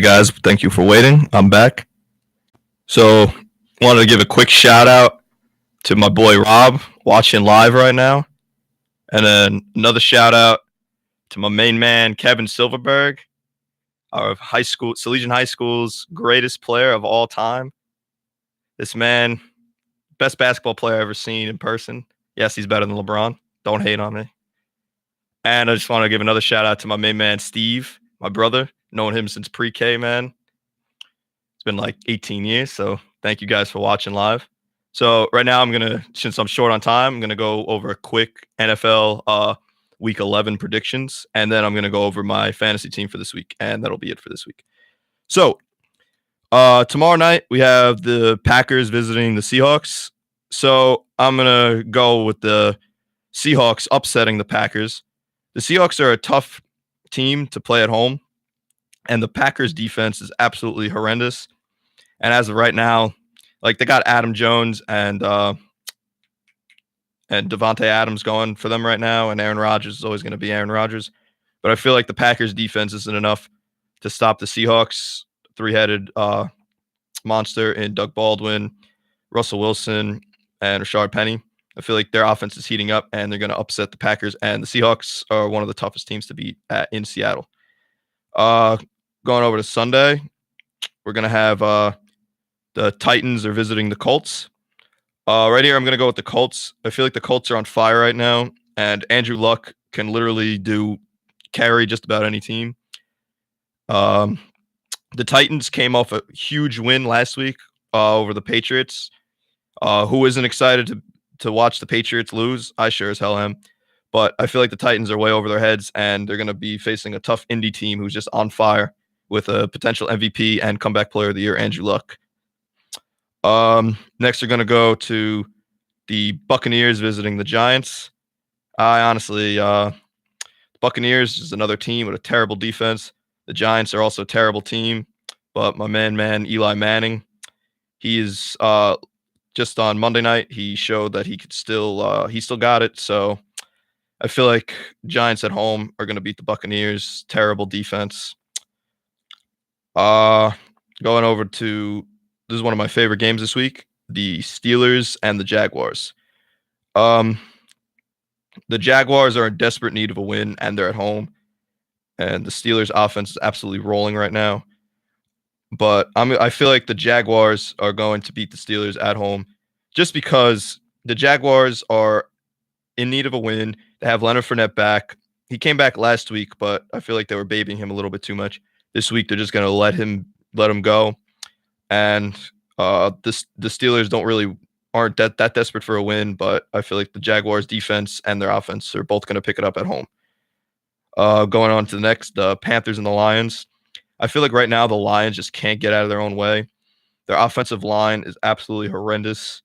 guys, thank you for waiting. I'm back. So, wanted to give a quick shout out to my boy Rob watching live right now, and then another shout out to my main man Kevin Silverberg, our high school Salesian High School's greatest player of all time. This man, best basketball player I've ever seen in person. Yes, he's better than LeBron. Don't hate on me. And I just want to give another shout out to my main man Steve, my brother. Known him since pre-K, man. It's been like 18 years, so thank you guys for watching live. So right now since I'm short on time, I'm gonna go over a quick NFL week 11 predictions, and then I'm gonna go over my fantasy team for this week, and that'll be it for this week. So tomorrow night we have the Packers visiting the Seahawks. So I'm gonna go with the Seahawks upsetting the Packers. The Seahawks are a tough team to play at home, and the Packers defense is absolutely horrendous. And as of right now, like they got Adam Jones and Devontae Adams going for them right now, and Aaron Rodgers is always going to be Aaron Rodgers. But I feel like the Packers defense isn't enough to stop the Seahawks three-headed monster in Doug Baldwin, Russell Wilson, and Rashard Penny. I feel like their offense is heating up, and they're going to upset the Packers. And the Seahawks are one of the toughest teams to beat in Seattle. Going over to Sunday, we're going to have the Titans are visiting the Colts. Right here, I'm going to go with the Colts. I feel like the Colts are on fire right now, and Andrew Luck can literally carry just about any team. The Titans came off a huge win last week over the Patriots. Who isn't excited to watch the Patriots lose? I sure as hell am. But I feel like the Titans are way over their heads, and they're going to be facing a tough Indy team who's just on fire with a potential MVP and comeback player of the year, Andrew Luck. Next, we're going to go to the Buccaneers visiting the Giants. I honestly, the Buccaneers is another team with a terrible defense. The Giants are also a terrible team, but my man Eli Manning, he is just on Monday night. He showed that he still got it. So I feel like Giants at home are going to beat the Buccaneers. Terrible defense. Going over to this is one of my favorite games this week, the Steelers and the Jaguars. The Jaguars are in desperate need of a win, and they're at home. And the Steelers' offense is absolutely rolling right now. But I feel like the Jaguars are going to beat the Steelers at home just because the Jaguars are in need of a win. They have Leonard Fournette back. He came back last week, but I feel like they were babying him a little bit too much. This week, they're just going to let him go. And the Steelers aren't that desperate for a win, but I feel like the Jaguars defense and their offense are both going to pick it up at home. Going on to the next, the Panthers and the Lions. I feel like right now the Lions just can't get out of their own way. Their offensive line is absolutely horrendous.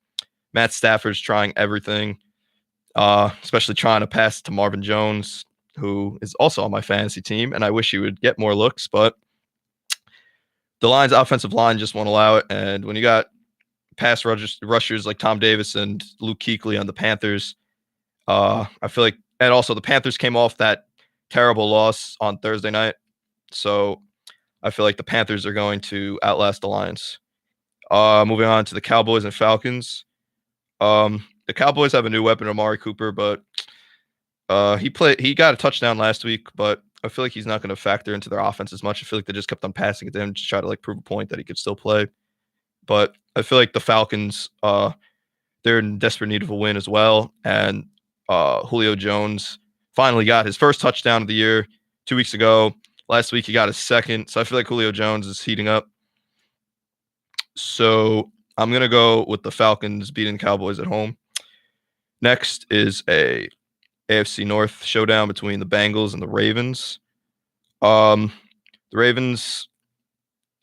Matt Stafford's trying everything, especially trying to pass to Marvin Jones, who is also on my fantasy team, and I wish he would get more looks, but the Lions' offensive line just won't allow it. And when you got pass rushers like Tom Davis and Luke Kuechly on the Panthers, I feel like, and also the Panthers came off that terrible loss on Thursday night, so I feel like the Panthers are going to outlast the Lions. Moving on to the Cowboys and Falcons. The Cowboys have a new weapon, Amari Cooper, but he got a touchdown last week, but I feel like he's not going to factor into their offense as much. I feel like they just kept on passing it to him to try to prove a point that he could still play. But I feel like the Falcons, they're in desperate need of a win as well. And Julio Jones finally got his first touchdown of the year 2 weeks ago. Last week he got his second. So I feel like Julio Jones is heating up. So I'm going to go with the Falcons beating the Cowboys at home. Next is a AFC North showdown between the Bengals and the Ravens. The Ravens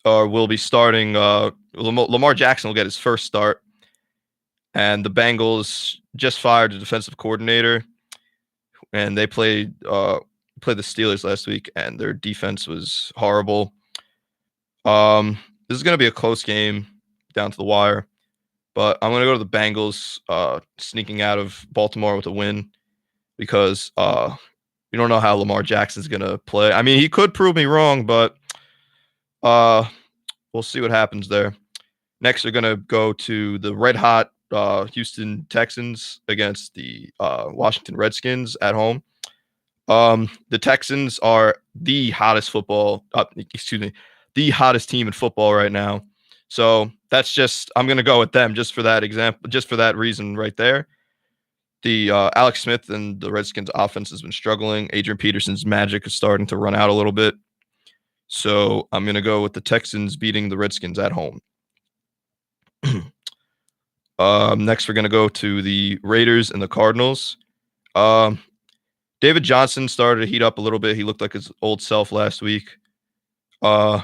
will be starting. Lamar Jackson will get his first start, and the Bengals just fired a defensive coordinator, and they played the Steelers last week, and their defense was horrible. This is going to be a close game down to the wire, but I'm going to go to the Bengals sneaking out of Baltimore with a win because we don't know how Lamar Jackson's going to play. I mean, he could prove me wrong, but Uh, we'll see what happens there. Next, we're gonna go to the red hot Houston Texans against the Washington Redskins at home. The Texans are the hottest the hottest team in football right now. So that's just I'm gonna go with them just for that example, just for that reason right there. The Alex Smith and the Redskins offense has been struggling. Adrian Peterson's magic is starting to run out a little bit. So I'm gonna go with the Texans beating the Redskins at home. Next, we're gonna go to the Raiders and the Cardinals. Um, David Johnson started to heat up a little bit. He looked like his old self last week. Uh,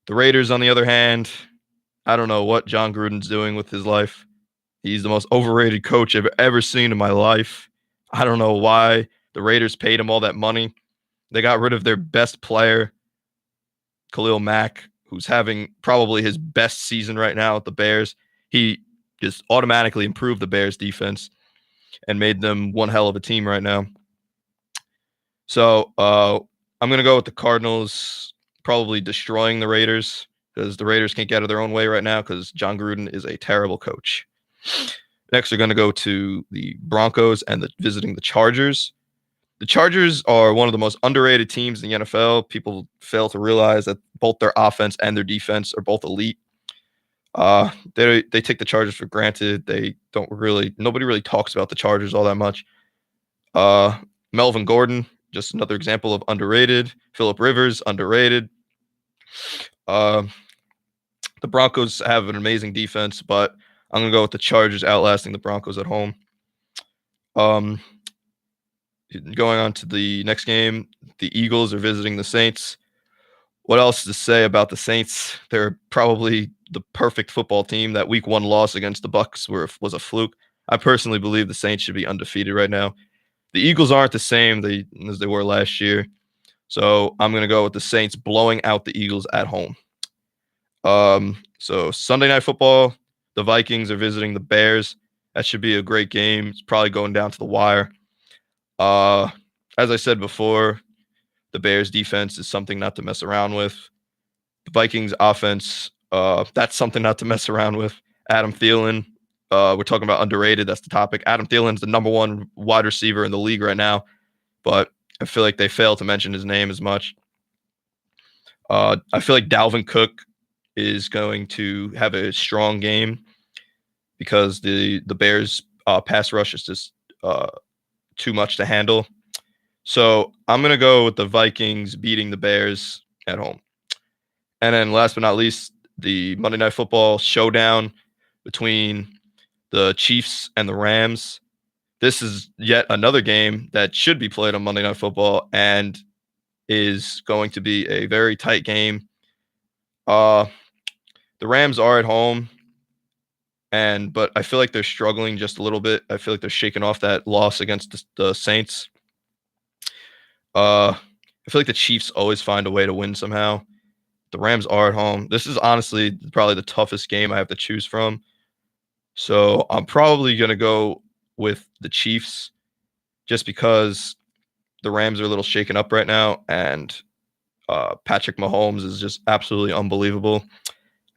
the Raiders, on the other hand, I don't know what John Gruden's doing with his life. He's the most overrated coach I've ever seen in my life. I don't know why the Raiders paid him all that money. They got rid of their best player, Khalil Mack, who's having probably his best season right now with the Bears. He just automatically improved the Bears defense and made them one hell of a team right now. So I'm going to go with the Cardinals probably destroying the Raiders because the Raiders can't get out of their own way right now because John Gruden is a terrible coach. Next, we're going to go to the Broncos and visiting the Chargers. The Chargers are one of the most underrated teams in the NFL. People fail to realize that both their offense and their defense are both elite. They take the Chargers for granted. Nobody really talks about the Chargers all that much. Melvin Gordon, just another example of underrated. Phillip Rivers, underrated. The Broncos have an amazing defense, but I'm gonna go with the Chargers outlasting the Broncos at home. Going on to the next game, the Eagles are visiting the Saints. What else to say about the Saints? They're probably the perfect football team. That week 1 loss against the Bucs was a fluke. I personally believe the Saints should be undefeated right now. The Eagles aren't the same as they were last year. So I'm going to go with the Saints blowing out the Eagles at home. So Sunday Night Football, the Vikings are visiting the Bears. That should be a great game. It's probably going down to the wire. As I said before, the Bears defense is something not to mess around with. The Vikings offense, that's something not to mess around with. Adam Thielen, we're talking about underrated. That's the topic. Adam Thielen's the number 1 wide receiver in the league right now, but I feel like they fail to mention his name as much. I feel like Dalvin Cook is going to have a strong game because the Bears pass rush is just too much to handle. So I'm going to go with the Vikings beating the Bears at home. And then last but not least, the Monday Night Football showdown between the Chiefs and the Rams. This is yet another game that should be played on Monday Night Football and is going to be a very tight game. The Rams are at home, but I feel like they're struggling just a little bit. I feel like they're shaking off that loss against the Saints. I feel like the Chiefs always find a way to win somehow. The Rams are at home. This is honestly probably the toughest game I have to choose from. So I'm probably going to go with the Chiefs just because the Rams are a little shaken up right now, and Patrick Mahomes is just absolutely unbelievable.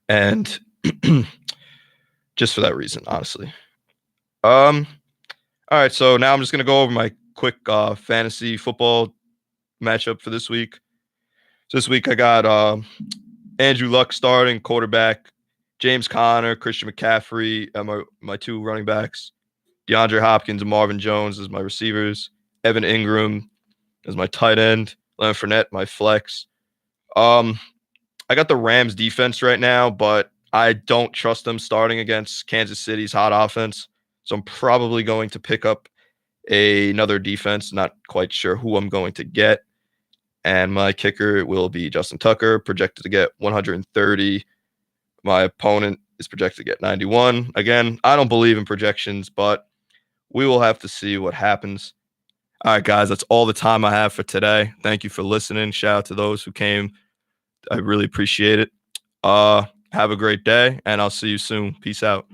And just for that reason, honestly. All right, so now I'm just going to go over my quick fantasy football matchup for this week. So this week I got Andrew Luck starting quarterback, James Conner, Christian McCaffrey, my 2 running backs, DeAndre Hopkins and Marvin Jones as my receivers, Evan Ingram as my tight end, Leonard Fournette my flex. I got the Rams defense right now, but I don't trust them starting against Kansas City's hot offense. So I'm probably going to pick up another defense. Not quite sure who I'm going to get. And my kicker will be Justin Tucker, projected to get 130. My opponent is projected to get 91. Again, I don't believe in projections, but we will have to see what happens. All right, guys, that's all the time I have for today. Thank you for listening. Shout out to those who came. I really appreciate it. Have a great day, and I'll see you soon. Peace out.